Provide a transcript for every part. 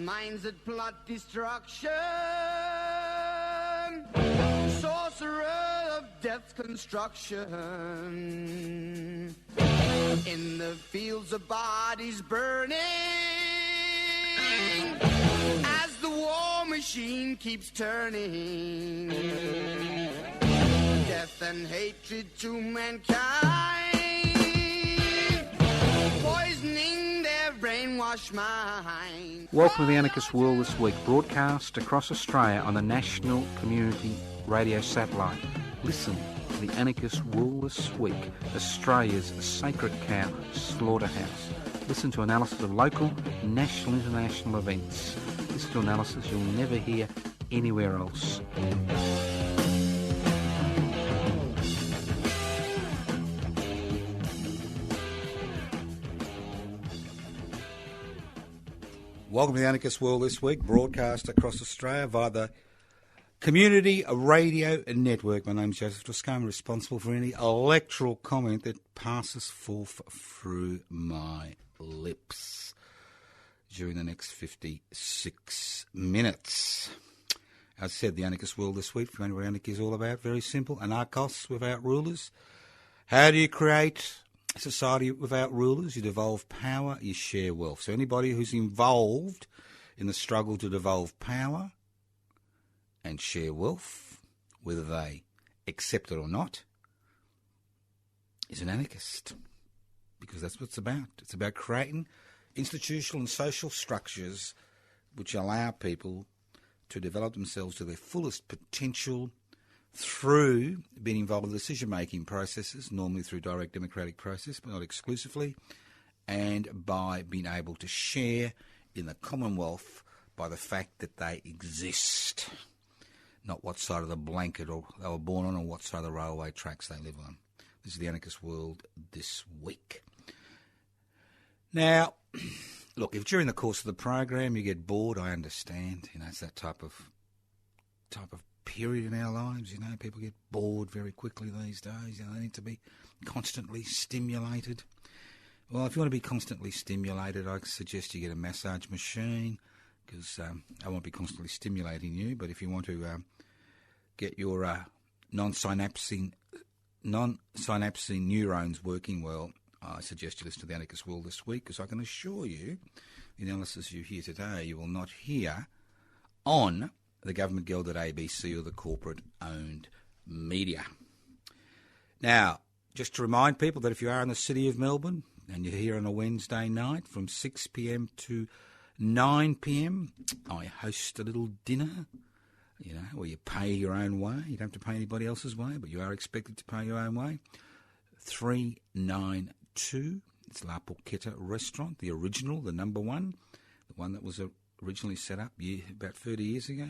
minds that plot destruction, sorcerer of death's construction, in the fields of bodies burning, as the war machine keeps turning, death and hatred to mankind, poisoning their brainwashed mind. Welcome to the Anarchist World This Week, broadcast across Australia on the National Community Radio Satellite. Listen to the Anarchist World This Week, Australia's sacred cow slaughterhouse. Listen to analysis of local, national, international events. Listen to analysis you'll never hear anywhere else. Welcome to the Anarchist World This Week, broadcast across Australia via the Community Radio Network. My name's Joseph Toscano, responsible for any electoral comment that passes forth through my lips during the next 56 minutes. As I said, the Anarchist World This Week, if you wonder what anarchy is all about, very simple. Anarchos without rulers. How do you create a society without rulers? You devolve power, you share wealth. So anybody who's involved in the struggle to devolve power and share wealth, whether they accept it or not, is an anarchist. Because that's what it's about. It's about creating institutional and social structures which allow people to develop themselves to their fullest potential through being involved in decision-making processes, normally through direct democratic process, but not exclusively, and by being able to share in the Commonwealth by the fact that they exist, not what side of the blanket they were born on or what side of the railway tracks they live on. This is the Anarchist World This Week. Now, look, if during the course of the program you get bored, I understand. You know, it's that type of period in our lives. You know, people get bored very quickly these days. You know, they need to be constantly stimulated. Well, if you want to be constantly stimulated, I suggest you get a massage machine, because I won't be constantly stimulating you. But if you want to get your non-synapsing neurons working well, I suggest you listen to the Anarchist World This Week, because I can assure you, the analysis you hear today, you will not hear on the government-gelded ABC or the corporate-owned media. Now, just to remind people that if you are in the city of Melbourne and you're here on a Wednesday night from 6 p.m. to 9 p.m, I host a little dinner, you know, where you pay your own way. You don't have to pay anybody else's way, but you are expected to pay your own way. 392, it's La Porchetta Restaurant, the original, the number one, the one that was originally set up about 30 years ago.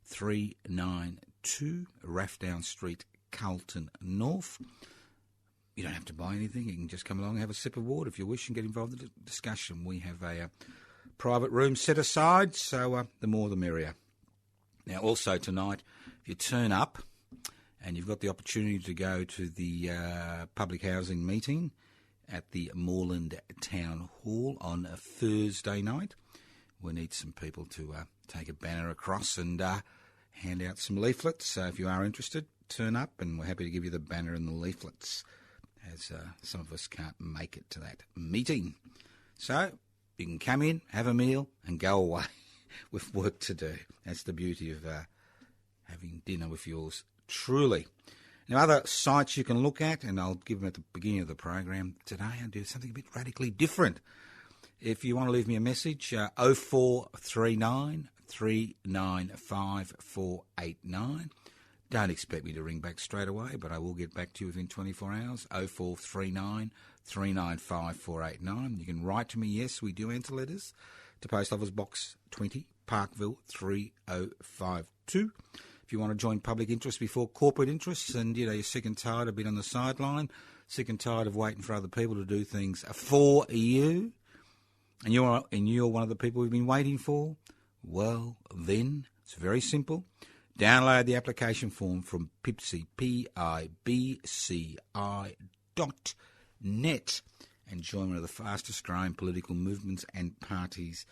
392 Rathdown Street, Carlton North. You don't have to buy anything. You can just come along and have a sip of water if you wish and get involved in the discussion. We have a private room set aside, so the more the merrier. Now, also tonight, if you turn up and you've got the opportunity to go to the public housing meeting at the Moreland Town Hall on a Thursday night, we need some people to take a banner across and hand out some leaflets. So if you are interested, turn up and we're happy to give you the banner and the leaflets, as some of us can't make it to that meeting. So you can come in, have a meal and go away with work to do. That's the beauty of having dinner with yours truly. Now, other sites you can look at, and I'll give them at the beginning of the program. Today I'll do something a bit radically different. If you want to leave me a message, 0439 395 489. Don't expect me to ring back straight away, but I will get back to you within 24 hours. 0439 395 489. You can write to me. Yes, we do enter letters to Post Office Box 20, Parkville 3052. If you want to join public interest before corporate interests, and you're sick and tired of being on the sideline, sick and tired of waiting for other people to do things for you, and you're one of the people we've been waiting for, well, then it's very simple. Download the application form from PIBCI, PIBCI.net, and join one of the fastest growing political movements and parties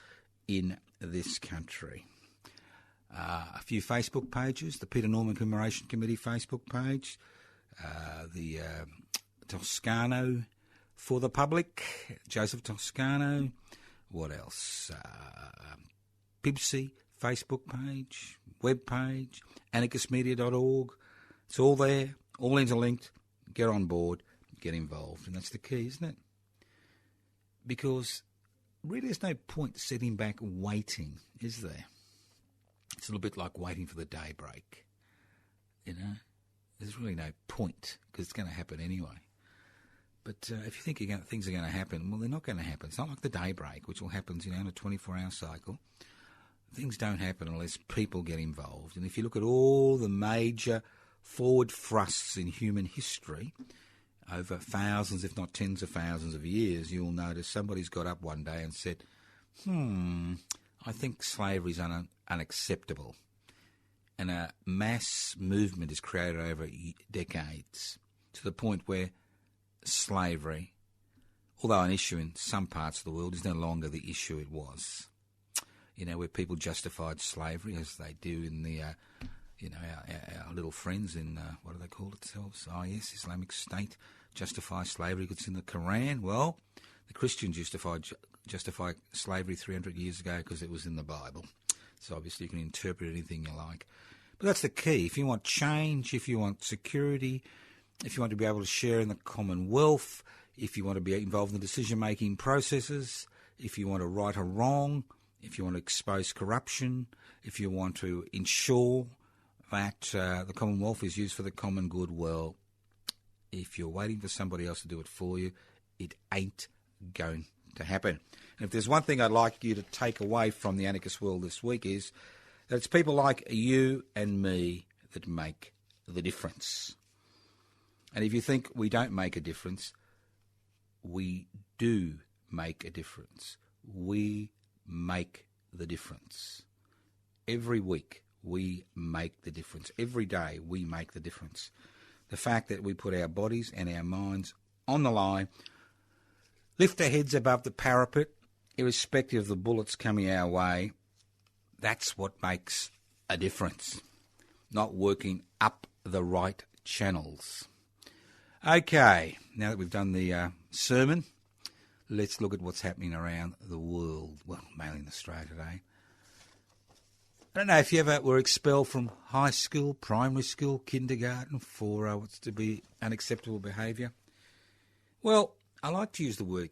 in this country. A few Facebook pages, the Peter Norman Commemoration Committee Facebook page, the Toscano for the Public, Joseph Toscano, what else? PIBC Facebook page, web page, anarchistmedia.org. It's all there, all interlinked. Get on board, get involved. And that's the key, isn't it? Because really there's no point sitting back waiting, is there? It's a little bit like waiting for the daybreak. You know, there's really no point because it's going to happen anyway. But if you think things are going to happen, well, they're not going to happen. It's not like the daybreak, which will happen, in a 24-hour cycle. Things don't happen unless people get involved. And if you look at all the major forward thrusts in human history over thousands, if not tens of thousands of years, you'll notice somebody's got up one day and said, I think slavery's unacceptable. And a mass movement is created over decades to the point where slavery, although an issue in some parts of the world, is no longer the issue it was. Where people justified slavery as they do in the, our little friends in, what do they call themselves? IS, Islamic State, justify slavery because it's in the Quran. Well, the Christians justified slavery 300 years ago because it was in the Bible. So obviously you can interpret anything you like. But that's the key. If you want change, if you want security, if you want to be able to share in the Commonwealth, if you want to be involved in the decision-making processes, if you want to right a wrong, if you want to expose corruption, if you want to ensure that the Commonwealth is used for the common good, well, if you're waiting for somebody else to do it for you, it ain't going to happen. And if there's one thing I'd like you to take away from the Anarchist World this week is that it's people like you and me that make the difference. And if you think we don't make a difference, we do make a difference. We make the difference. Every week we make the difference. Every day we make the difference. The fact that we put our bodies and our minds on the line, lift our heads above the parapet, irrespective of the bullets coming our way, that's what makes a difference. Not working up the right channels. Okay, now that we've done the sermon, let's look at what's happening around the world. Well, mainly in Australia today. I don't know if you ever were expelled from high school, primary school, kindergarten for what's to be unacceptable behaviour. Well, I like to use the word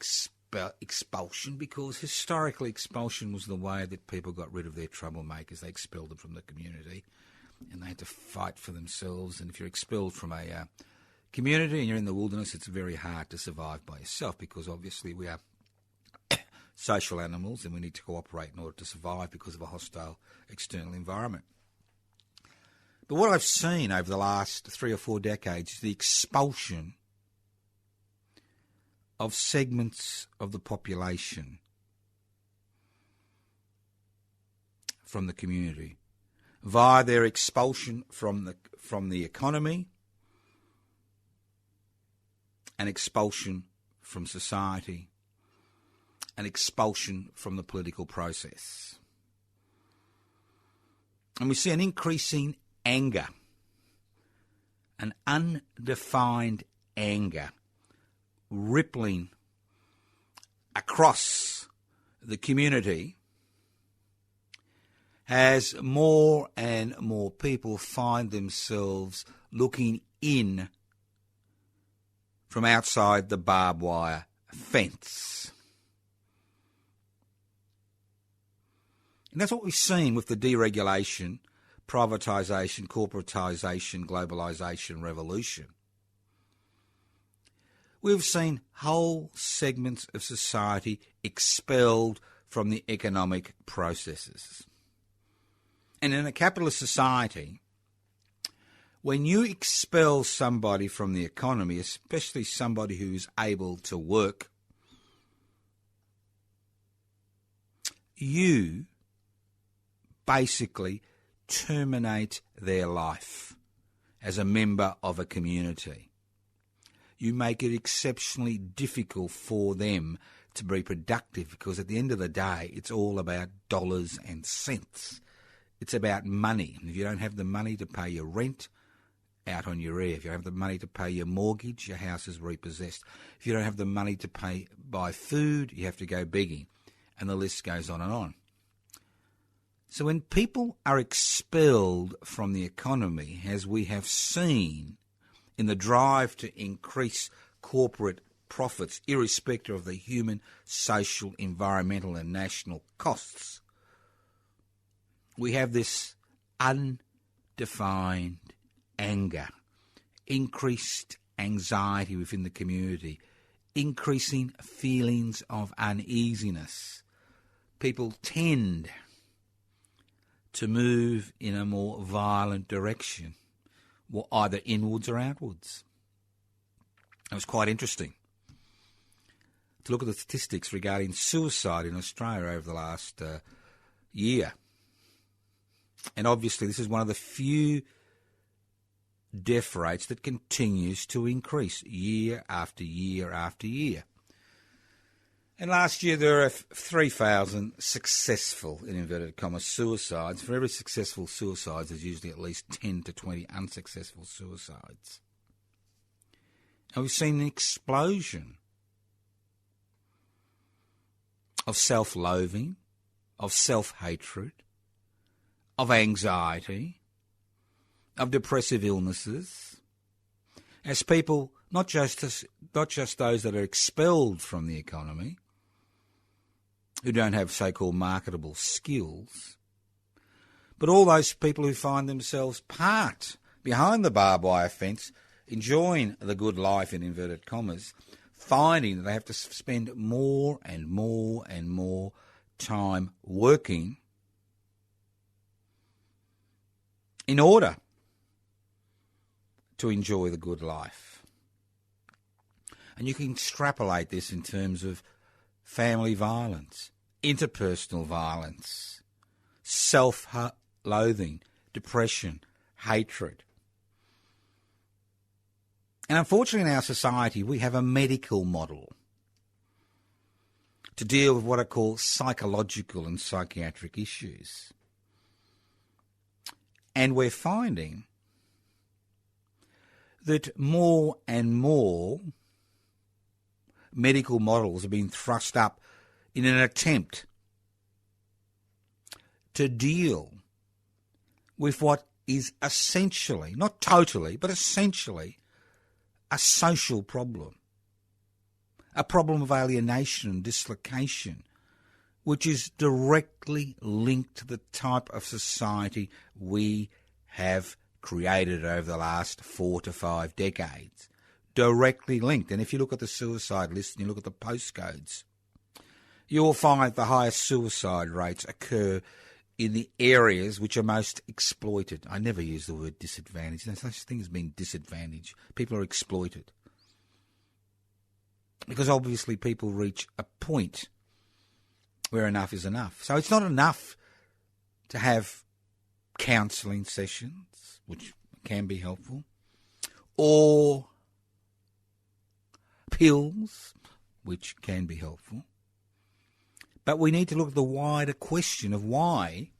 expulsion because historically expulsion was the way that people got rid of their troublemakers. They expelled them from the community and they had to fight for themselves. And if you're expelled from a community and you're in the wilderness, it's very hard to survive by yourself because obviously we are social animals and we need to cooperate in order to survive because of a hostile external environment. But what I've seen over the last 3 or 4 decades is the expulsion of segments of the population from the community via their expulsion from the economy and expulsion from society and expulsion from the political process. And we see an increasing anger, an undefined anger rippling across the community as more and more people find themselves looking in from outside the barbed wire fence. And that's what we've seen with the deregulation, privatisation, corporatisation, globalisation revolution. We've seen whole segments of society expelled from the economic processes. And in a capitalist society, when you expel somebody from the economy, especially somebody who's able to work, you basically terminate their life as a member of a community. You make it exceptionally difficult for them to be productive, because at the end of the day, it's all about dollars and cents. It's about money. And if you don't have the money to pay your rent, out on your ear. If you don't have the money to pay your mortgage, your house is repossessed. If you don't have the money to buy food, you have to go begging. And the list goes on and on. So when people are expelled from the economy, as we have seen in the drive to increase corporate profits, irrespective of the human, social, environmental and national costs, we have this undefined anger, increased anxiety within the community, increasing feelings of uneasiness. People tend to move in a more violent direction, or either inwards or outwards. It was quite interesting to look at the statistics regarding suicide in Australia over the last year. And obviously this is one of the few death rates that continues to increase year after year after year. And last year there were 3,000 successful, in inverted commas, suicides. For every successful suicide, there's usually at least 10 to 20 unsuccessful suicides. And we've seen an explosion of self-loathing, of self-hatred, of anxiety, of depressive illnesses, as people, not just those that are expelled from the economy, who don't have so-called marketable skills, but all those people who find themselves behind the barbed wire fence, enjoying the good life, in inverted commas, finding that they have to spend more and more and more time working in order to enjoy the good life. And you can extrapolate this in terms of family violence, interpersonal violence, self-loathing, depression, hatred. And unfortunately in our society we have a medical model to deal with what are called psychological and psychiatric issues. And we're finding that more and more medical models have been thrust up in an attempt to deal with what is essentially, not totally, but essentially, a social problem, a problem of alienation and dislocation, which is directly linked to the type of society we have created over the last 4 to 5 decades. Directly linked. And if you look at the suicide list and you look at the postcodes, you will find the highest suicide rates occur in the areas which are most exploited. I never use the word disadvantaged. There's such a thing as being disadvantaged. People are exploited. Because obviously people reach a point where enough is enough. So it's not enough to have counselling sessions, which can be helpful, or pills, which can be helpful. But we need to look at the wider question of why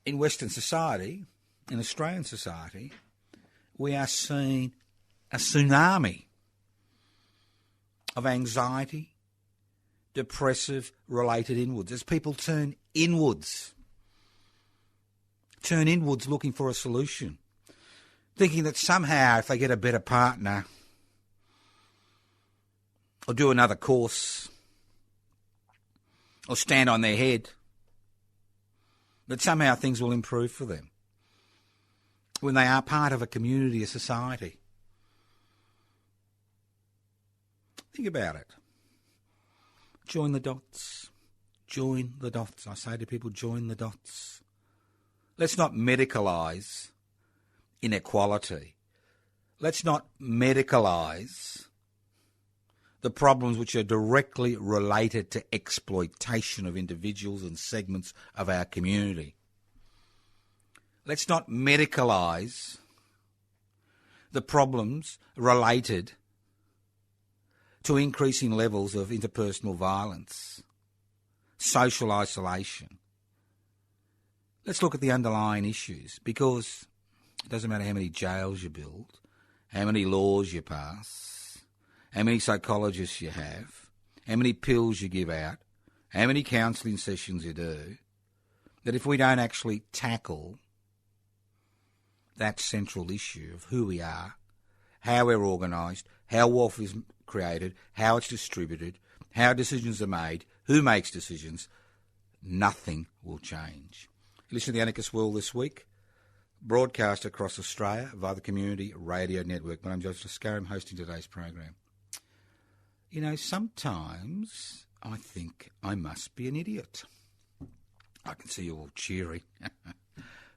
in Western society, in Australian society, we are seeing a tsunami of anxiety, depressive-related inwards, as people turn inwards looking for a solution, thinking that somehow if they get a better partner or do another course or stand on their head, that somehow things will improve for them when they are part of a community, a society. Think about it. Join the dots. Join the dots. I say to people, join the dots. Let's not medicalise inequality. Let's not medicalise the problems which are directly related to exploitation of individuals and segments of our community. Let's not medicalise the problems related to increasing levels of interpersonal violence, social isolation. Let's look at the underlying issues, because it doesn't matter how many jails you build, how many laws you pass, how many psychologists you have, how many pills you give out, how many counselling sessions you do, that if we don't actually tackle that central issue of who we are, how we're organised, how wealth is created, how it's distributed, how decisions are made, who makes decisions, nothing will change. Listen to the Anarchist World This Week, broadcast across Australia via the Community Radio Network. My name's Joseph Toscano. I'm hosting today's program. You know, sometimes I think I must be an idiot. I can see you all cheery,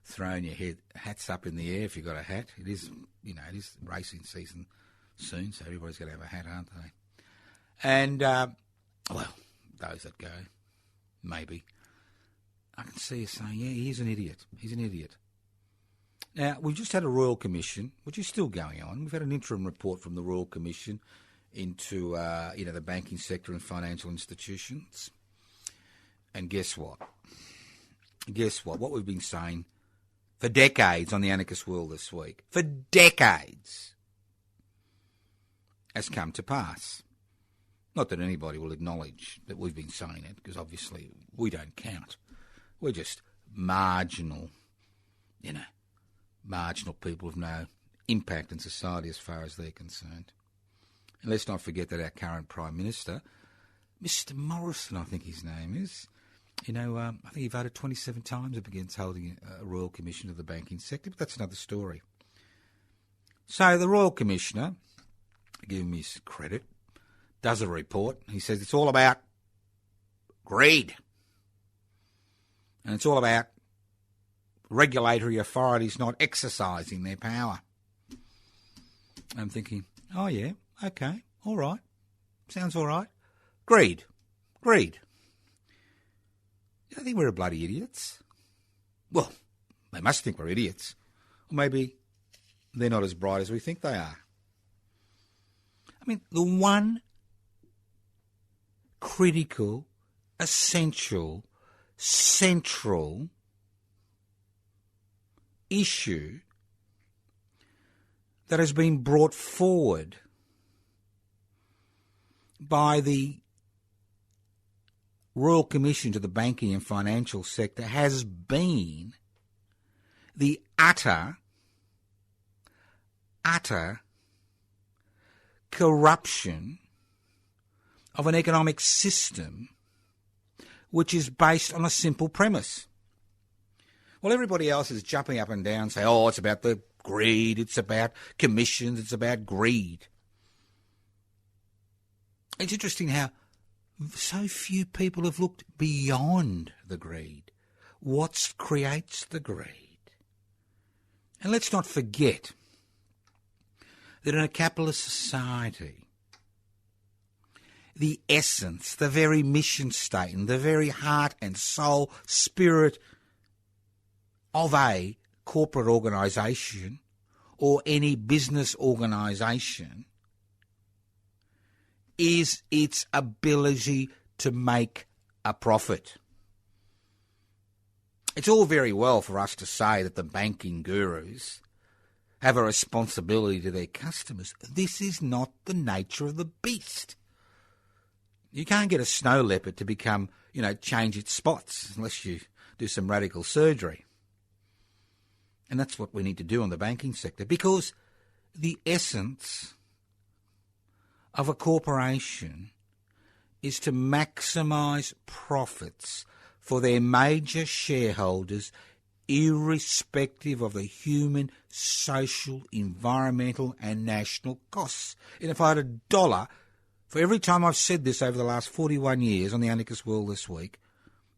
throwing your hats up in the air if you've got a hat. It is, you know, it is racing season soon, so everybody's going to have a hat, aren't they? And, well, those that go, maybe. I can see you saying, yeah, he's an idiot. He's an idiot. Now, we've just had a Royal Commission, which is still going on. We've had an interim report from the Royal Commission into, the banking sector and financial institutions. And guess what? Guess what? What we've been saying for decades on the Anarchist World This Week, for decades, has come to pass. Not that anybody will acknowledge that we've been saying it, because obviously we don't count. We're just marginal people with no impact in society as far as they're concerned. And let's not forget that our current Prime Minister, Mr Morrison, I think his name is, I think he voted 27 times against holding a Royal Commission of the banking sector, but that's another story. So the Royal Commissioner, give him his credit, does a report. He says it's all about greed. And it's all about regulatory authorities not exercising their power. I'm thinking, oh yeah, okay, all right. Sounds all right. Greed. You don't think we're bloody idiots? Well, they must think we're idiots. Or maybe they're not as bright as we think they are. I mean, the one critical, essential, central issue that has been brought forward by the Royal Commission to the banking and financial sector has been the utter corruption of an economic system which is based on a simple premise. Well, everybody else is jumping up and down, saying, oh, it's about the greed, it's about commissions, it's about greed. It's interesting how so few people have looked beyond the greed. What creates the greed? And let's not forget that in a capitalist society, the essence, the very mission statement, the very heart and soul, spirit of a corporate organisation or any business organisation is its ability to make a profit. It's all very well for us to say that the banking gurus have a responsibility to their customers. This is not the nature of the beast. You can't get a snow leopard to become, change its spots unless you do some radical surgery. And that's what we need to do on the banking sector, because the essence of a corporation is to maximise profits for their major shareholders, irrespective of the human, social, environmental and national costs. And if I had $1 for every time I've said this over the last 41 years on the Anarchist World This Week,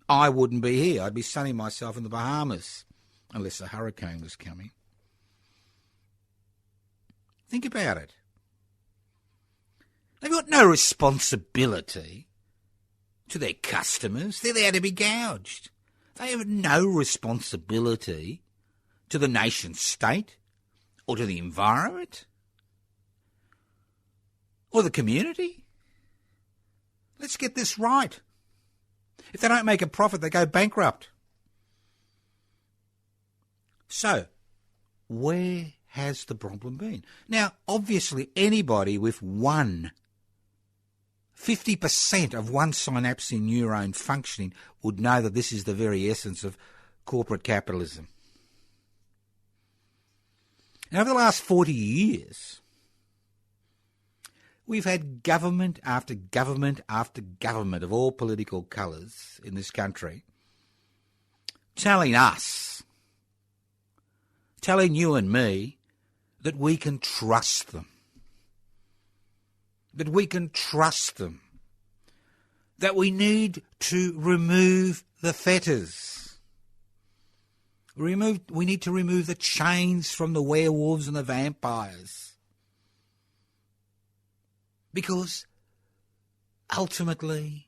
I wouldn't be here. I'd be sunning myself in the Bahamas, unless a hurricane was coming. Think about it. They've got no responsibility to their customers. They're there to be gouged. They have no responsibility to the nation state or to the environment or the community. Let's get this right. If they don't make a profit, they go bankrupt. So, where has the problem been? Now, obviously, anybody with 50% of one synapse in neuron functioning would know that this is the very essence of corporate capitalism. And over the last 40 years, we've had government after government after government of all political colours in this country telling you and me, that we can trust them. That we can trust them. That we need to remove the fetters. We need to remove the chains from the werewolves and the vampires. Because ultimately,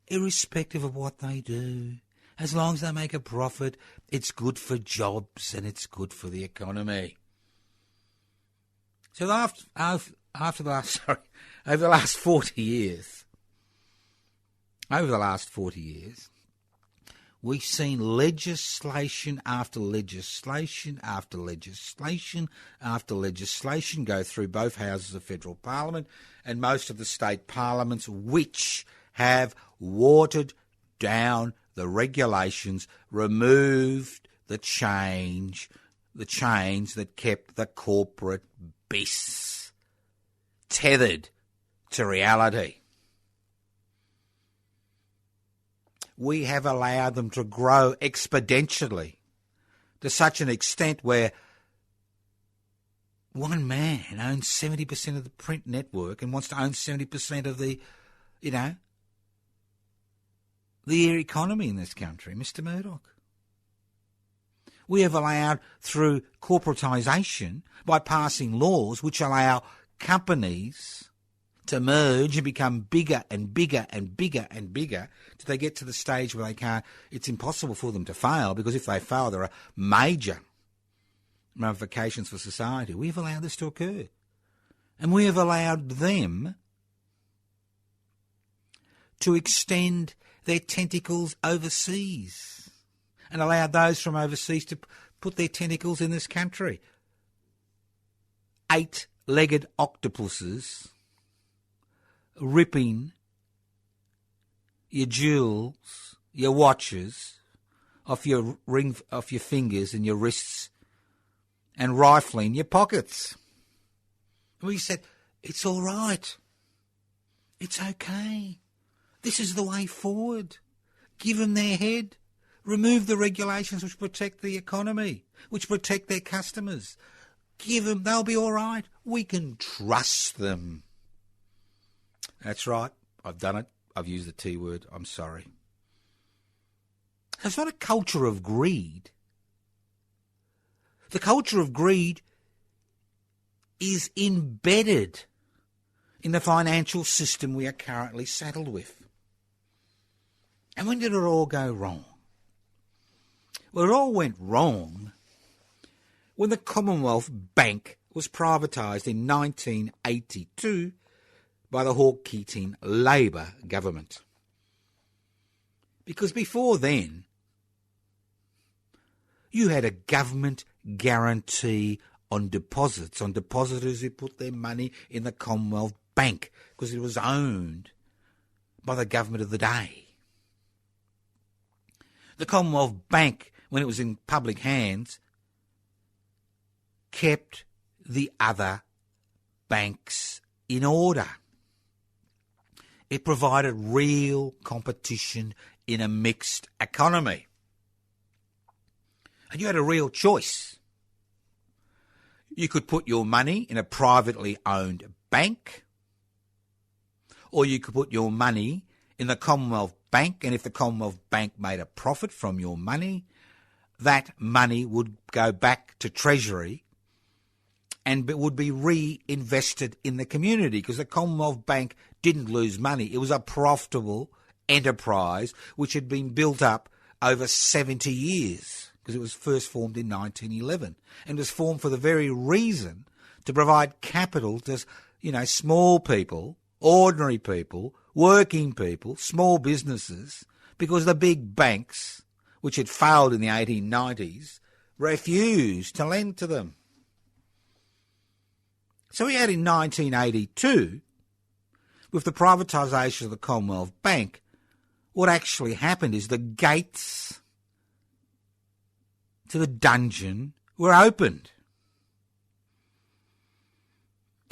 irrespective of what they do, as long as they make a profit, it's good for jobs and it's good for the economy. So over the last 40 years, we've seen legislation after legislation after legislation after legislation go through both houses of federal parliament and most of the state parliaments, which have watered down the regulations, removed the chains that kept the corporate beasts tethered to reality. We have allowed them to grow exponentially to such an extent where one man owns 70% of the print network and wants to own 70% of the economy in this country, Mr. Murdoch. We have allowed, through corporatisation, by passing laws which allow companies to merge and become bigger and bigger and bigger and bigger till they get to the stage where they can't. It's impossible for them to fail, because if they fail, there are major ramifications for society. We have allowed this to occur. And we have allowed them to extend their tentacles overseas and allowed those from overseas to put their tentacles in this country. 8-legged octopuses ripping your jewels, your watches off your fingers and your wrists and rifling your pockets. We said, it's all right. It's okay. This is the way forward. Give them their head. Remove the regulations which protect the economy, which protect their customers. Give them, they'll be all right. We can trust them. That's right. I've done it. I've used the T word. I'm sorry. It's not a culture of greed. The culture of greed is embedded in the financial system we are currently saddled with. And when did it all go wrong? Well, it all went wrong when the Commonwealth Bank was privatised in 1982 by the Hawke Keating Labor government. Because before then, you had a government guarantee on deposits, on depositors who put their money in the Commonwealth Bank, because it was owned by the government of the day. The Commonwealth Bank, when it was in public hands, kept the other banks in order. It provided real competition in a mixed economy. And you had a real choice. You could put your money in a privately owned bank, or you could put your money in the Commonwealth Bank, and if the Commonwealth Bank made a profit from your money, that money would go back to Treasury and it would be reinvested in the community, because the Commonwealth Bank didn't lose money. It was a profitable enterprise which had been built up over 70 years, because it was first formed in 1911 and was formed for the very reason to provide capital to, small people, ordinary people, working people, small businesses, because the big banks, which had failed in the 1890s, refused to lend to them. So we had in 1982, with the privatisation of the Commonwealth Bank, what actually happened is the gates to the dungeon were opened.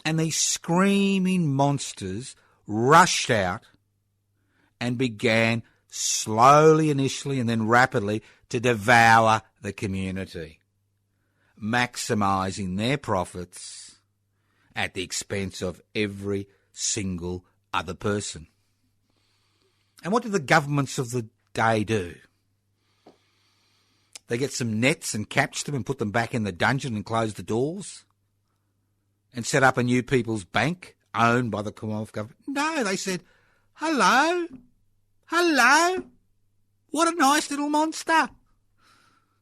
And these screaming monsters rushed out and began slowly initially and then rapidly to devour the community, maximising their profits at the expense of every single other person. And what did the governments of the day do? They get some nets and catch them and put them back in the dungeon and close the doors and set up a new people's bank owned by the Commonwealth government? No, they said, hello, what a nice little monster.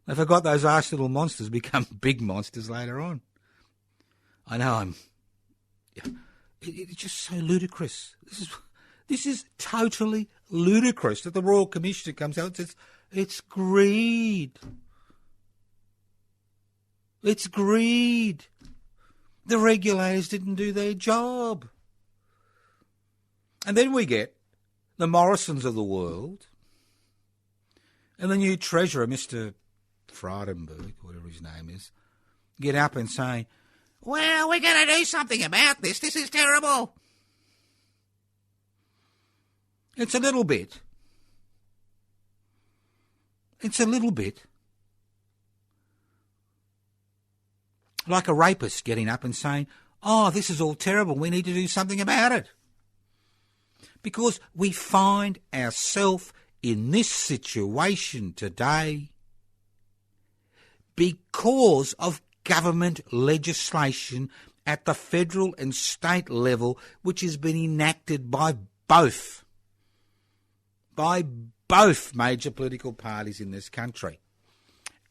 They forgot those nice little monsters become big monsters later on. I know it's just so ludicrous. This is totally ludicrous that the Royal Commissioner comes out and says, it's greed. It's greed. The regulators didn't do their job. And then we get the Morrisons of the world and the new Treasurer, Mr. Frydenberg, whatever his name is, get up and say, well, we're going to do something about this. This is terrible. It's a little bit like a rapist getting up and saying, oh, this is all terrible, we need to do something about it. Because we find ourselves in this situation today because of government legislation at the federal and state level, which has been enacted by both major political parties in this country.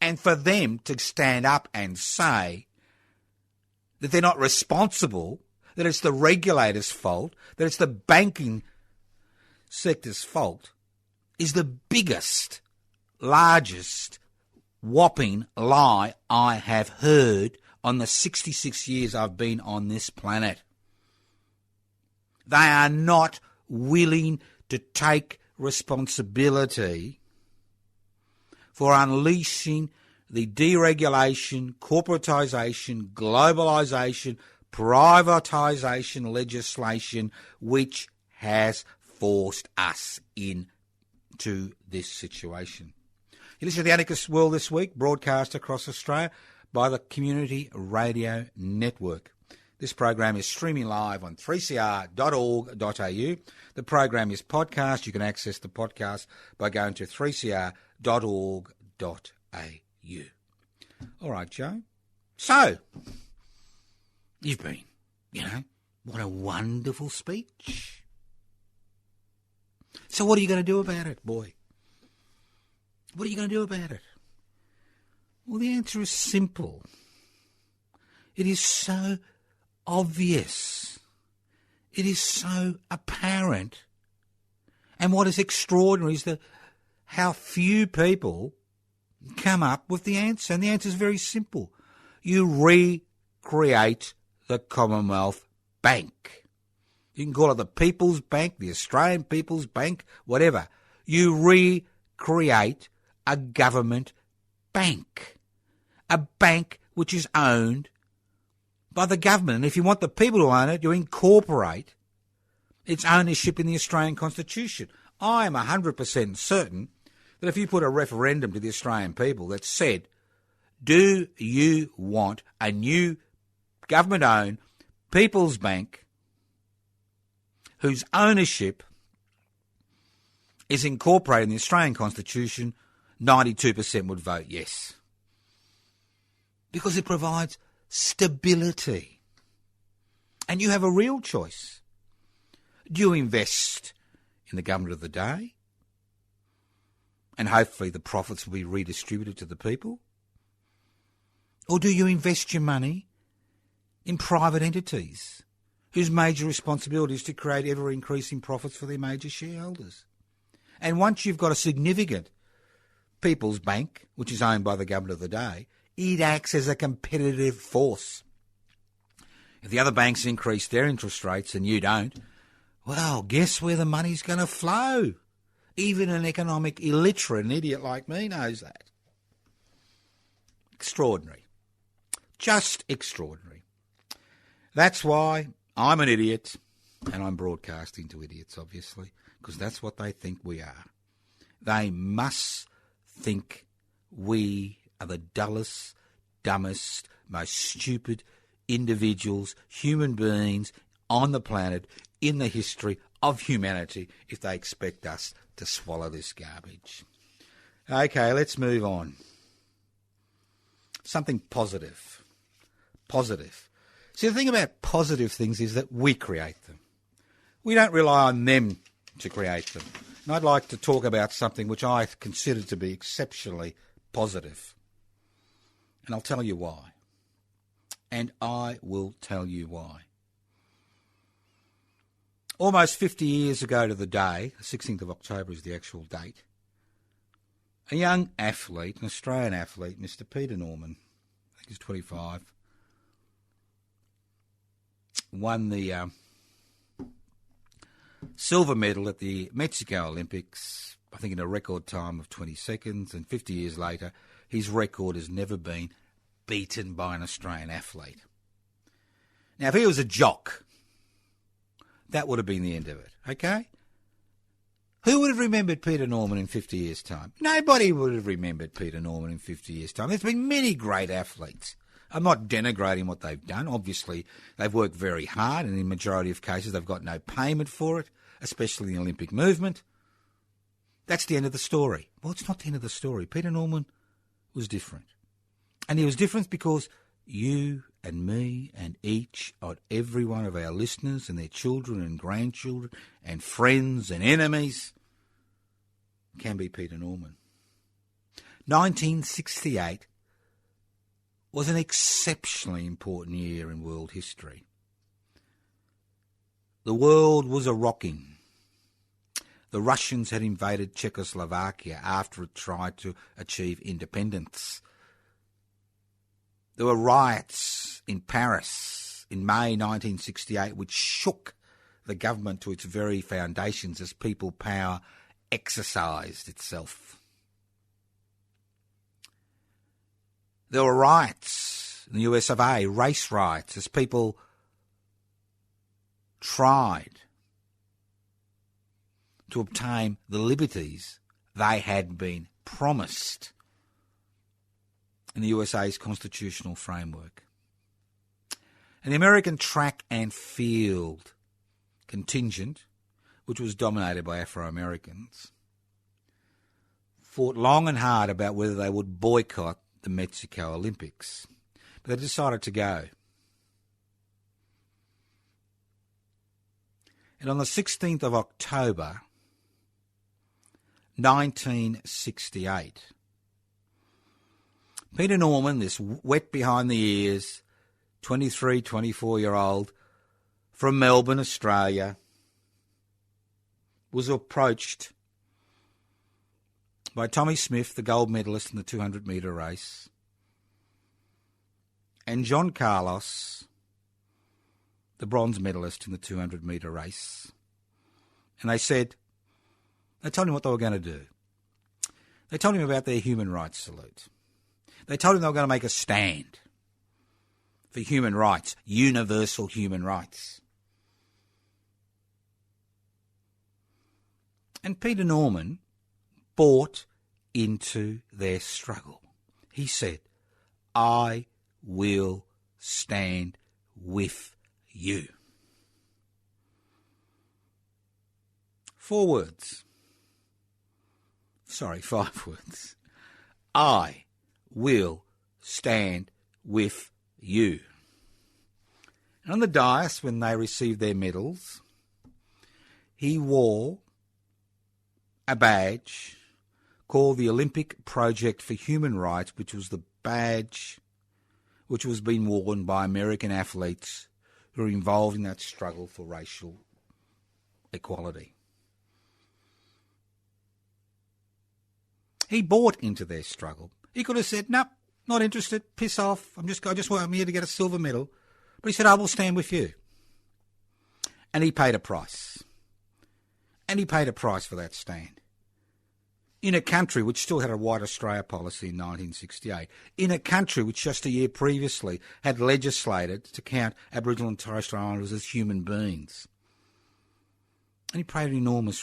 And for them to stand up and say that they're not responsible, that it's the regulator's fault, that it's the banking sector's fault, is the biggest, largest, whopping lie I have heard on the 66 years I've been on this planet. They are not willing to take responsibility for unleashing the deregulation, corporatisation, globalisation, privatisation legislation which has forced us into this situation. You listen to the Anarchist World This Week, broadcast across Australia by the Community Radio Network. This program is streaming live on 3cr.org.au. The program is podcast. You can access the podcast by going to 3cr.org.au. All right, Joe. So, you've been, what a wonderful speech. So what are you going to do about it, boy? What are you going to do about it? Well, the answer is simple. It is so obvious. It is so apparent. And what is extraordinary is how few people come up with the answer. And the answer is very simple. You recreate the Commonwealth Bank. You can call it the People's Bank, the Australian People's Bank, whatever. You recreate a government bank. A bank which is owned by the government. And if you want the people to own it, you incorporate its ownership in the Australian Constitution. I am 100% certain that if you put a referendum to the Australian people that said, do you want a new government-owned People's Bank whose ownership is incorporated in the Australian Constitution, 92% would vote yes. Because it provides stability. And you have a real choice. Do you invest in the government of the day? And hopefully the profits will be redistributed to the people? Or do you invest your money in private entities whose major responsibility is to create ever-increasing profits for their major shareholders. And once you've got a significant people's bank, which is owned by the government of the day, it acts as a competitive force. If the other banks increase their interest rates and you don't, well, guess where the money's going to flow? Even an economic illiterate, an idiot like me, knows that. Extraordinary. Just extraordinary. That's why I'm an idiot, and I'm broadcasting to idiots, obviously, because that's what they think we are. They must think we are the dullest, dumbest, most stupid individuals, human beings on the planet in the history of humanity if they expect us to swallow this garbage. Okay, let's move on. Something positive. Positive. See, the thing about positive things is that we create them. We don't rely on them to create them. And I'd like to talk about something which I consider to be exceptionally positive. And I'll tell you why. And I will tell you why. Almost 50 years ago to the day, the 16th of October is the actual date, a young athlete, an Australian athlete, Mr. Peter Norman, I think he's 25, won the silver medal at the Mexico Olympics, I think in a record time of 20 seconds, and 50 years later, his record has never been beaten by an Australian athlete. Now, if he was a jock, that would have been the end of it, okay? Who would have remembered Peter Norman in 50 years' time? Nobody would have remembered Peter Norman in 50 years' time. There's been many great athletes. I'm not denigrating what they've done. Obviously, they've worked very hard, and in the majority of cases, they've got no payment for it, especially in the Olympic movement. That's the end of the story. Well, it's not the end of the story. Peter Norman was different. And he was different because you and me and each and every one of our listeners and their children and grandchildren and friends and enemies can be Peter Norman. 1968 was an exceptionally important year in world history. The world was a-rocking. The Russians had invaded Czechoslovakia after it tried to achieve independence. There were riots in Paris in May 1968 which shook the government to its very foundations as people power exercised itself. There were riots in the US of A, race riots, as people tried to obtain the liberties they had been promised in the USA's constitutional framework. And the American track and field contingent, which was dominated by Afro-Americans, fought long and hard about whether they would boycott the Mexico Olympics. But they decided to go. And on the 16th of October, 1968, Peter Norman, this wet behind the ears, 23, 24-year-old from Melbourne, Australia, was approached by Tommy Smith, the gold medalist in the 200-metre race, and John Carlos, the bronze medalist in the 200-metre race. And they told him what they were going to do. They told him about their human rights salute. They told him they were going to make a stand for human rights, universal human rights. And Peter Norman bought into their struggle. He said, I will stand with you. 5 words. I will stand with you. And on the dais, when they received their medals, he wore a badge called the Olympic Project for Human Rights, which was the badge which was being worn by American athletes who are involved in that struggle for racial equality. He bought into their struggle. He could have said, "Nope, not interested, piss off, I'm here to get a silver medal." But he said, "I will stand with you." And he paid a price. And he paid a price for that stand. In a country which still had a White Australia policy in 1968, in a country which just a year previously had legislated to count Aboriginal and Torres Strait Islanders as human beings. And he paid an enormous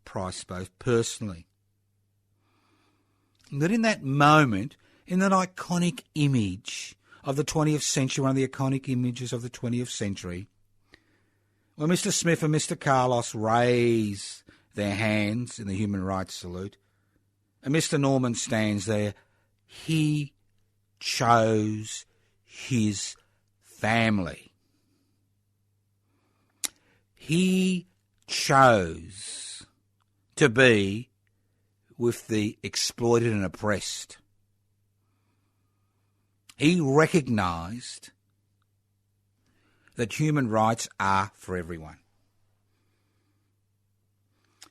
price, both personally. And that in that moment, in that iconic image of the 20th century, one of the iconic images of the 20th century, when Mr. Smith and Mr. Carlos raise their hands in the human rights salute, and Mr. Norman stands there, he chose his family. He chose to be with the exploited and oppressed. He recognised that human rights are for everyone.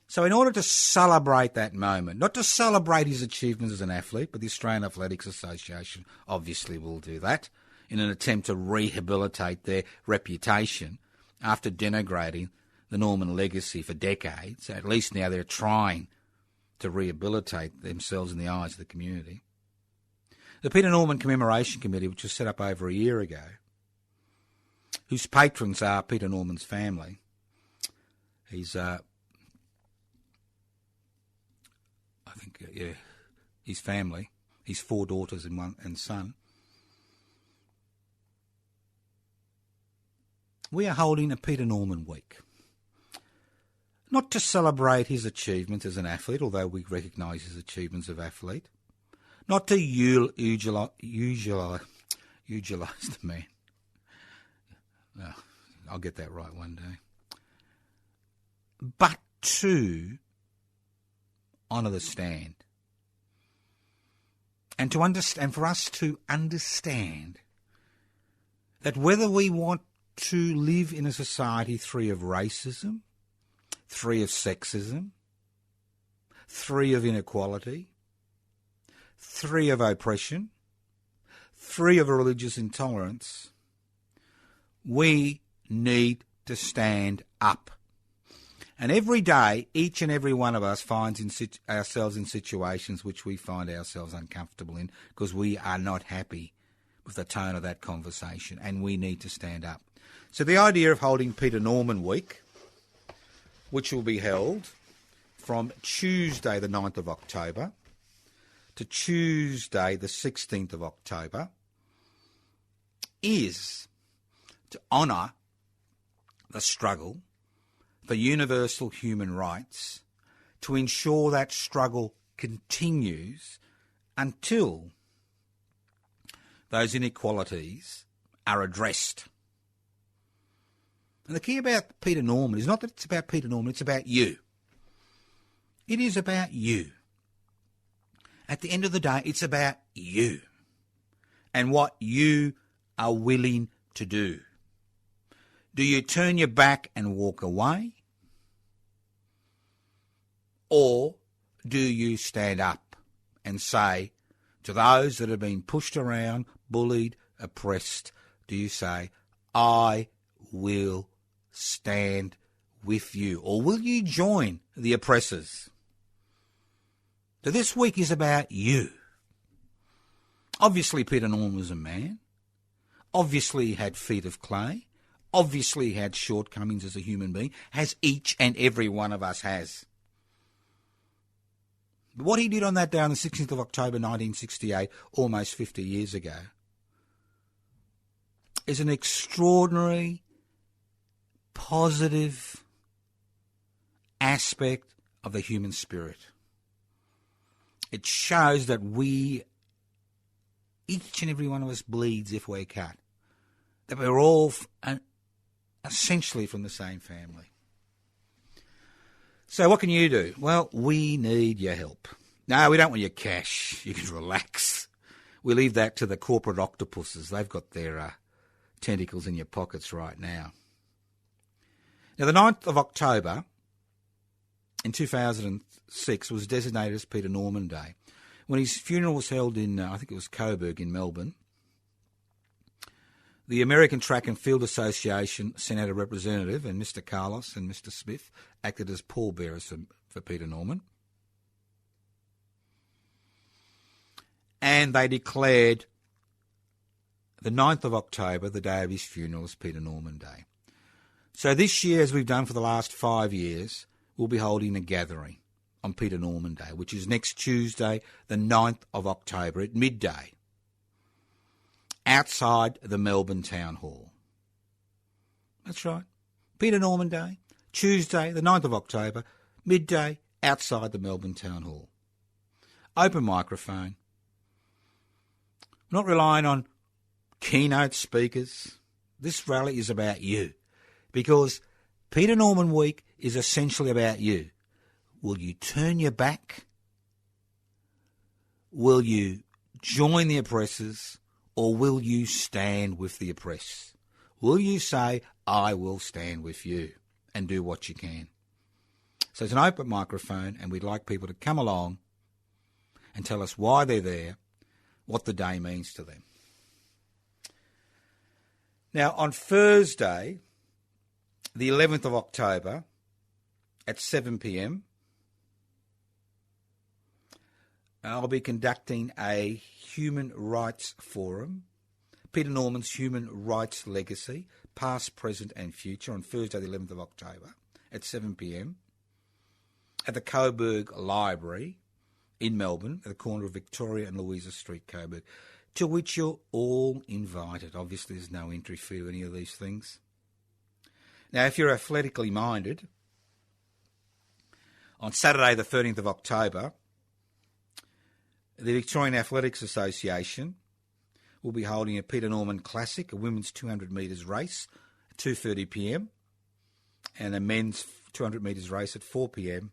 So in order to celebrate that moment, not to celebrate his achievements as an athlete, but the Australian Athletics Association obviously will do that in an attempt to rehabilitate their reputation after denigrating the Norman legacy for decades. At least now they're trying to rehabilitate themselves in the eyes of the community. The Peter Norman Commemoration Committee, which was set up over a year ago, whose patrons are Peter Norman's family. His family, his 4 daughters and son. We are holding a Peter Norman Week. Not to celebrate his achievements as an athlete, although we recognise his achievements as athlete. Not to eulogize the man. Oh, I'll get that right one day. But to honour the stand. And to understand, for us to understand that whether we want to live in a society free of racism, free of sexism, free of inequality, free of oppression, free of religious intolerance, we need to stand up. And every day, each and every one of us finds ourselves in situations which we find ourselves uncomfortable in because we are not happy with the tone of that conversation, and we need to stand up. So the idea of holding Peter Norman Week, which will be held from Tuesday the 9th of October to Tuesday the 16th of October, is to honour the struggle for universal human rights, to ensure that struggle continues until those inequalities are addressed. And the key about Peter Norman is not that it's about Peter Norman, it's about you. It is about you. At the end of the day, it's about you and what you are willing to do. Do you turn your back and walk away? Or do you stand up and say to those that have been pushed around, bullied, oppressed, do you say, I will stand with you? Or will you join the oppressors? So this week is about you. Obviously Peter Norman was a man. Obviously he had feet of clay. Obviously he had shortcomings as a human being, as each and every one of us has. But what he did on that day on the 16th of October 1968, almost 50 years ago, is an extraordinary, positive aspect of the human spirit. It shows that each and every one of us bleeds if we're cut. That we're all essentially from the same family. So what can you do? Well, we need your help. No, we don't want your cash. You can relax. We leave that to the corporate octopuses. They've got their tentacles in your pockets right now. Now, the 9th of October in 2006 was designated as Peter Norman Day. When his funeral was held in, I think it was Coburg in Melbourne, the American Track and Field Association sent out a representative, and Mr. Carlos and Mr. Smith acted as pallbearers for Peter Norman. And they declared the 9th of October, the day of his funeral, as Peter Norman Day. So this year, as we've done for the last 5 years, we'll be holding a gathering on Peter Norman Day, which is next Tuesday, the 9th of October at midday, outside the Melbourne Town Hall. That's right. Peter Norman Day, Tuesday, the 9th of October, midday, outside the Melbourne Town Hall. Open microphone. We're not relying on keynote speakers. This rally is about you, because Peter Norman Week is essentially about you. Will you turn your back? Will you join the oppressors? Or will you stand with the oppressed? Will you say, I will stand with you, and do what you can? So it's an open microphone, and we'd like people to come along and tell us why they're there, what the day means to them. Now, on Thursday, the 11th of October, at 7 p.m, I'll be conducting a human rights forum, Peter Norman's Human Rights Legacy, Past, Present and Future, on Thursday the 11th of October at 7 p.m, at the Coburg Library in Melbourne, at the corner of Victoria and Louisa Street, Coburg, to which you're all invited. Obviously, there's no entry fee or any of these things. Now, if you're athletically minded, on Saturday the 13th of October, the Victorian Athletics Association will be holding a Peter Norman Classic, a women's 200 metres race at 2:30 p.m, and a men's 200 metres race at 4 p.m,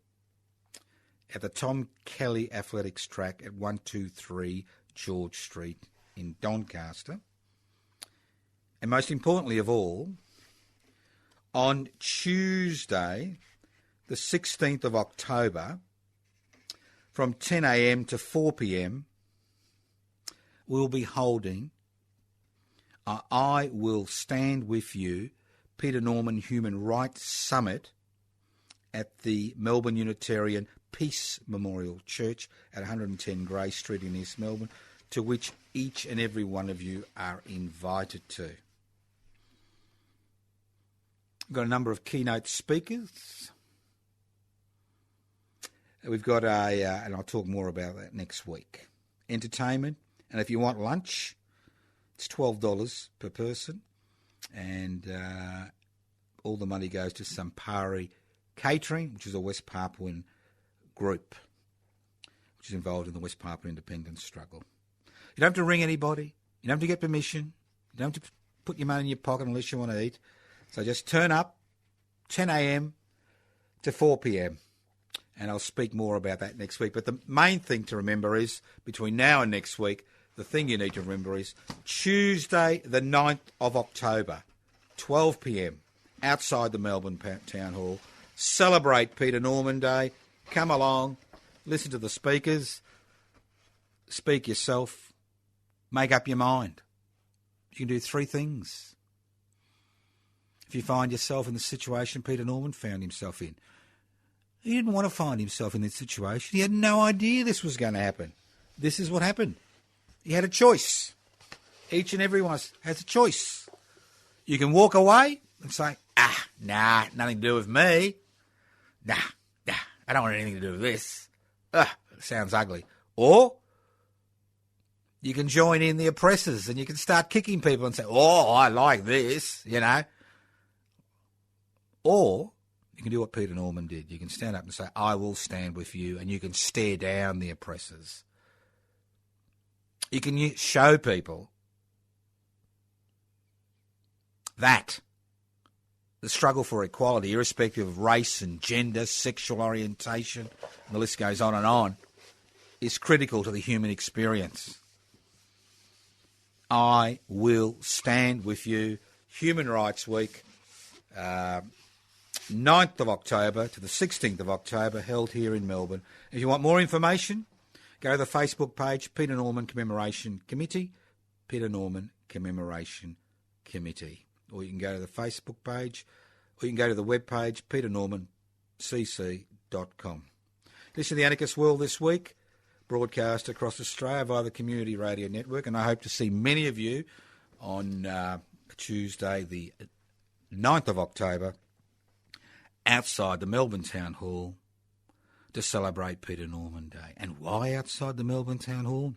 at the Tom Kelly Athletics Track at 123 George Street in Doncaster. And most importantly of all, on Tuesday, the 16th of October, from 10 a.m. to 4 p.m, we'll be holding a I Will Stand With You Peter Norman Human Rights Summit at the Melbourne Unitarian Peace Memorial Church at 110 Grey Street in East Melbourne, to which each and every one of you are invited to. We've got a number of keynote speakers. We've got and I'll talk more about that next week, entertainment. And if you want lunch, it's $12 per person. And all the money goes to Sampari Catering, which is a West Papuan group, which is involved in the West Papua independence struggle. You don't have to ring anybody. You don't have to get permission. You don't have to put your money in your pocket unless you want to eat. So just turn up, 10 a.m. to 4 p.m. And I'll speak more about that next week. But the main thing to remember is, between now and next week, the thing you need to remember is Tuesday, the 9th of October, 12 p.m, outside the Melbourne Town Hall. Celebrate Peter Norman Day. Come along, listen to the speakers, speak yourself, make up your mind. You can do three things. If you find yourself in the situation Peter Norman found himself in, he didn't want to find himself in this situation. He had no idea this was going to happen. This is what happened. He had a choice. Each and every one has a choice. You can walk away and say, nah, nothing to do with me. Nah, I don't want anything to do with this. It sounds ugly. Or you can join in the oppressors and you can start kicking people and say, oh, I like this, you know. Or you can do what Peter Norman did. You can stand up and say, I will stand with you, and you can stare down the oppressors. You can show people that the struggle for equality, irrespective of race and gender, sexual orientation, and the list goes on, is critical to the human experience. I will stand with you. Human Rights Week, 9th of October to the 16th of October, held here in Melbourne. If you want more information, go to the Facebook page, Peter Norman Commemoration Committee, Peter Norman Commemoration Committee. Or you can go to the Facebook page, or you can go to the web page, peternormancc.com. Listen to the Anarchist World This Week, broadcast across Australia via the Community Radio Network, and I hope to see many of you on Tuesday, the 9th of October, outside the Melbourne Town Hall to celebrate Peter Norman Day. And why outside the Melbourne Town Hall?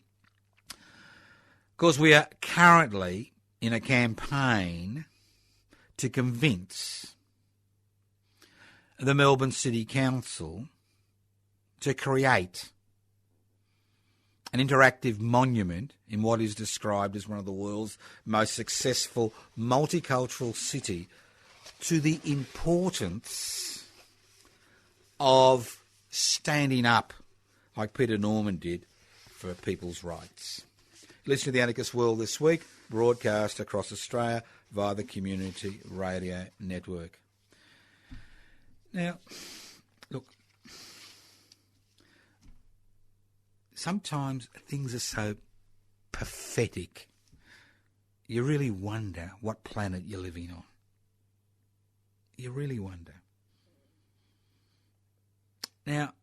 Because we are currently in a campaign to convince the Melbourne City Council to create an interactive monument in what is described as one of the world's most successful multicultural city to the importance of standing up like Peter Norman did for people's rights. Listen to the Anarchist World This Week, broadcast across Australia via the Community Radio Network. Now, look, sometimes things are so pathetic, you really wonder what planet you're living on. You really wonder. Now,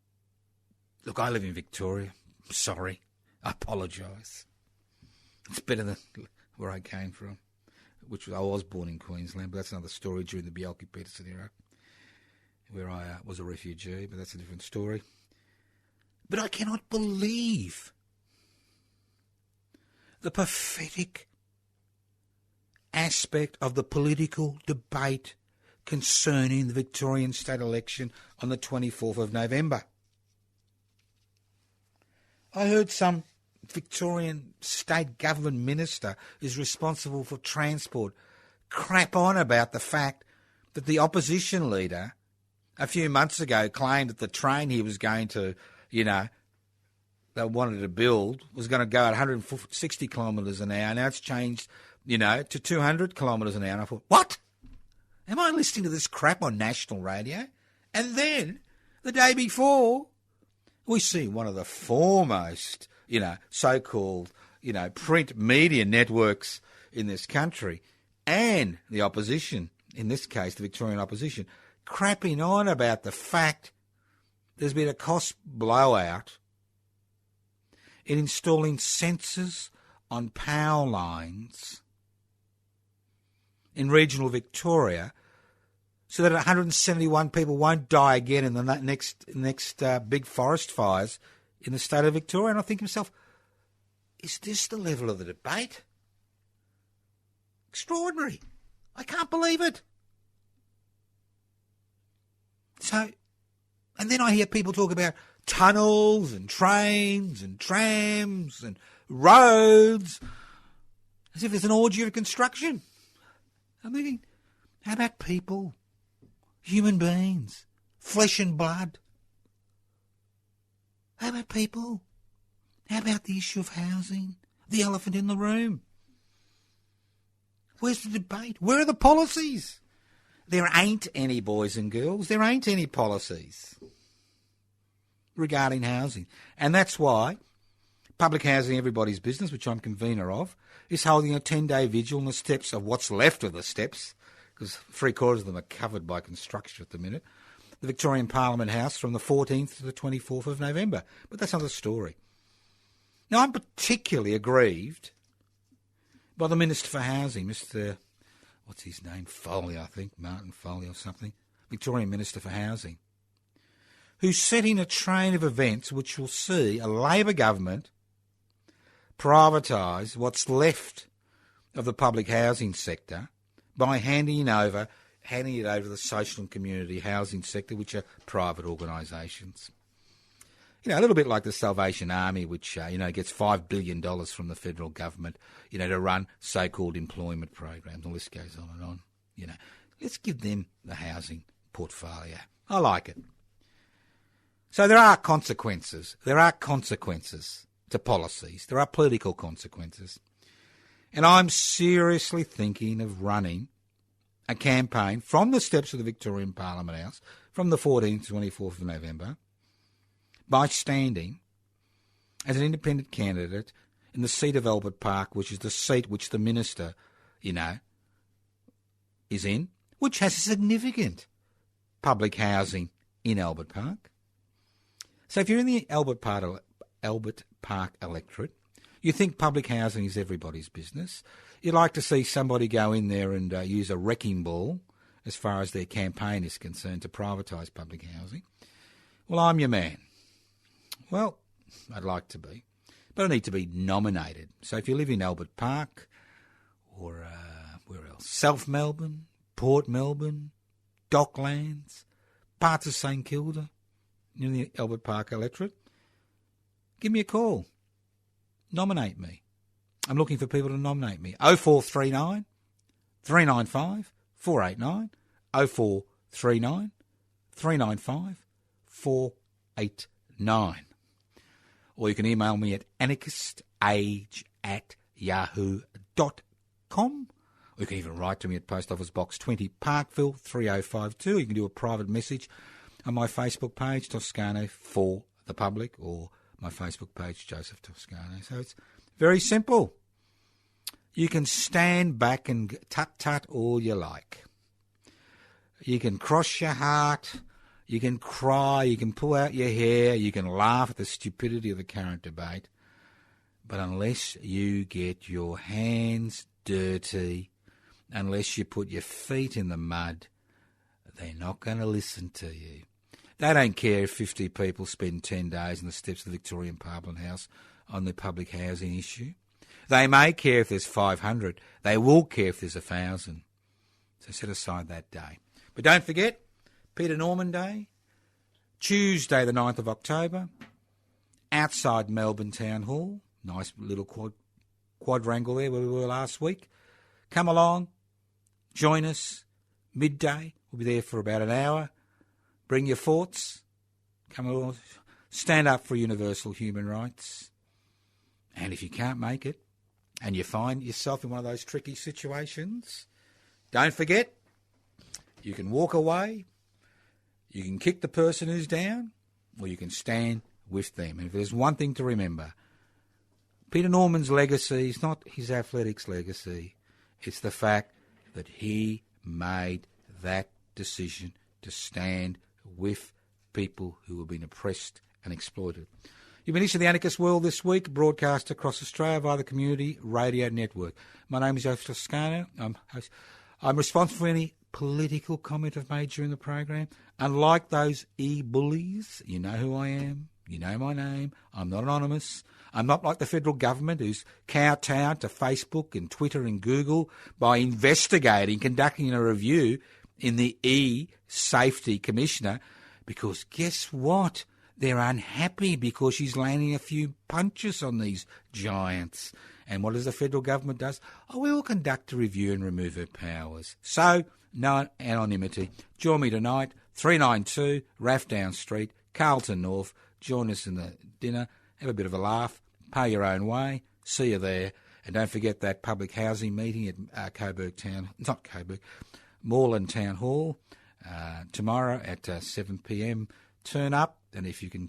look, I live in Victoria. I'm sorry. I apologise. It's better than where I came from, which I was born in Queensland, but that's another story during the Bjelke-Petersen era, where I was a refugee, but that's a different story. But I cannot believe the pathetic aspect of the political debate concerning the Victorian state election on the 24th of November. I heard some Victorian state government minister who's responsible for transport crap on about the fact that the opposition leader a few months ago claimed that the train he was going to, they wanted to build was going to go at 160 kilometres an hour. Now it's changed, to 200 kilometres an hour. And I thought, what? Am I listening to this crap on national radio? And then, the day before, we see one of the foremost, so-called, print media networks in this country and the opposition, in this case, the Victorian opposition, crapping on about the fact there's been a cost blowout in installing sensors on power lines in regional Victoria so that 171 people won't die again in the next big forest fires in the state of Victoria. And I think to myself, is this the level of the debate? Extraordinary. I can't believe it. So, and then I hear people talk about tunnels and trains and trams and roads as if there's an orgy of construction. I'm thinking, how about people, human beings, flesh and blood? How about people? How about the issue of housing, the elephant in the room? Where's the debate? Where are the policies? There ain't any, boys and girls. There ain't any policies regarding housing. And that's why Public Housing Everybody's Business, which I'm convener of, is holding a 10-day vigil on the steps of what's left of the steps, because 3/4 of them are covered by construction at the minute, the Victorian Parliament House from the 14th to the 24th of November. But that's another story. Now, I'm particularly aggrieved by the Minister for Housing, Mr. What's his name? Foley, I think, Martin Foley or something, Victorian Minister for Housing, who's setting a train of events which will see a Labor government privatise what's left of the public housing sector by handing it over to the social and community housing sector, which are private organisations. A little bit like the Salvation Army, which, gets $5 billion from the federal government, to run so-called employment programs. The list goes on and on. Let's give them the housing portfolio. I like it. So there are consequences. There are consequences to policies. There are political consequences. And I'm seriously thinking of running a campaign from the steps of the Victorian Parliament House from the 14th to 24th of November by standing as an independent candidate in the seat of Albert Park, which is the seat which the minister, is in, which has significant public housing in Albert Park. So if you're in the Albert Park electorate, you think public housing is everybody's business. You'd like to see somebody go in there and use a wrecking ball as far as their campaign is concerned to privatise public housing. Well, I'm your man. Well, I'd like to be, but I need to be nominated. So if you live in Albert Park or where else? South Melbourne, Port Melbourne, Docklands, parts of St Kilda, in the Albert Park electorate, give me a call. Nominate me. I'm looking for people to nominate me. 0439 395 489, 0439 395 489. Or you can email me at anarchistage@yahoo.com. Or you can even write to me at Post Office Box 20, Parkville 3052. You can do a private message on my Facebook page, Toscano for the Public, or my Facebook page, Joseph Toscano. So it's very simple. You can stand back and tut-tut all you like. You can cross your heart, you can cry, you can pull out your hair, you can laugh at the stupidity of the current debate. But unless you get your hands dirty, unless you put your feet in the mud, they're not going to listen to you. They don't care if 50 people spend 10 days on the steps of the Victorian Parliament House on the public housing issue. They may care if there's 500. They will care if there's 1,000. So set aside that day. But don't forget, Peter Norman Day, Tuesday the 9th of October, outside Melbourne Town Hall. Nice little quadrangle there where we were last week. Come along, join us, midday. We'll be there for about an hour. Bring your thoughts. Come along, stand up for universal human rights. And if you can't make it, and you find yourself in one of those tricky situations, don't forget, you can walk away, you can kick the person who's down, or you can stand with them. And if there's one thing to remember, Peter Norman's legacy is not his athletics legacy. It's the fact that he made that decision to stand with people who have been oppressed and exploited. You've been listening to the Anarchist World This Week, broadcast across Australia via the Community Radio Network. My name is Joseph Toscano. I'm responsible for any political comment I've made during the program. Unlike those e-bullies, you know who I am, you know my name, I'm not anonymous. I'm not like the federal government who's kowtowed to Facebook and Twitter and Google by conducting a review in the E-Safety Commissioner, because guess what? They're unhappy because she's landing a few punches on these giants. And what does the federal government do? Oh, we will conduct a review and remove her powers. So, no anonymity. Join me tonight, 392 Rathdown Street, Carlton North. Join us in the dinner, have a bit of a laugh, pay your own way. See you there. And don't forget that public housing meeting at Moreland Town Hall tomorrow at 7 p.m. Turn up, and if you can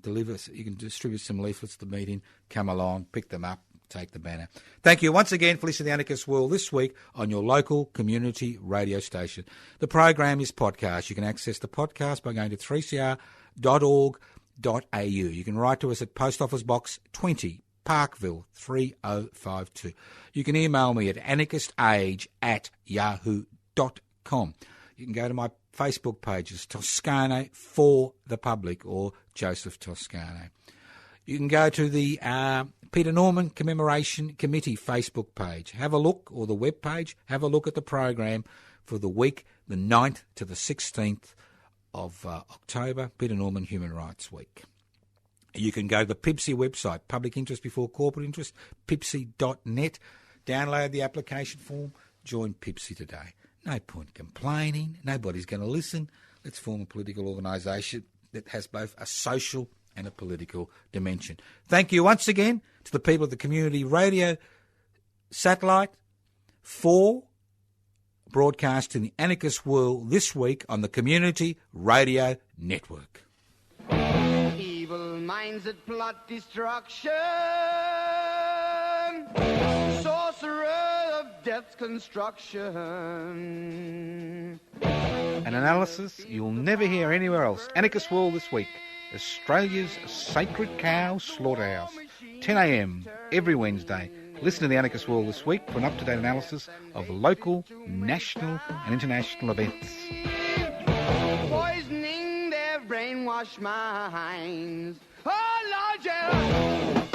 distribute some leaflets at the meeting, come along, pick them up, take the banner. Thank you once again for listening to the Anarchist World This Week on your local community radio station. The program is podcast. You can access the podcast by going to 3cr.org.au. You can write to us at Post Office Box 20, Parkville 3052. You can email me at anarchistage@yahoo.com. You can go to my Facebook pages, Toscano for the Public or Joseph Toscano. You can go to the Peter Norman Commemoration Committee Facebook page. Have a look, or the web page, have a look at the program for the week, the 9th to the 16th of October, Peter Norman Human Rights Week. You can go to the PIPSI website, Public Interest Before Corporate Interest, pipsi.net. Download the application form, join PIPSI today. No point complaining. Nobody's going to listen. Let's form a political organisation that has both a social and a political dimension. Thank you once again to the people of the Community Radio Satellite, 4 broadcast in the Anarchist World This Week on the Community Radio Network. Evil minds that plot destruction, sorcerer of death's construction. An analysis you'll never hear anywhere else. Anarchist World This Week, Australia's sacred cow slaughterhouse. 10 a.m. every Wednesday. Listen to the Anarchist World This Week for an up-to-date analysis of local, national and international events. Poisoning their brainwashed minds. Oh, Lord, yeah.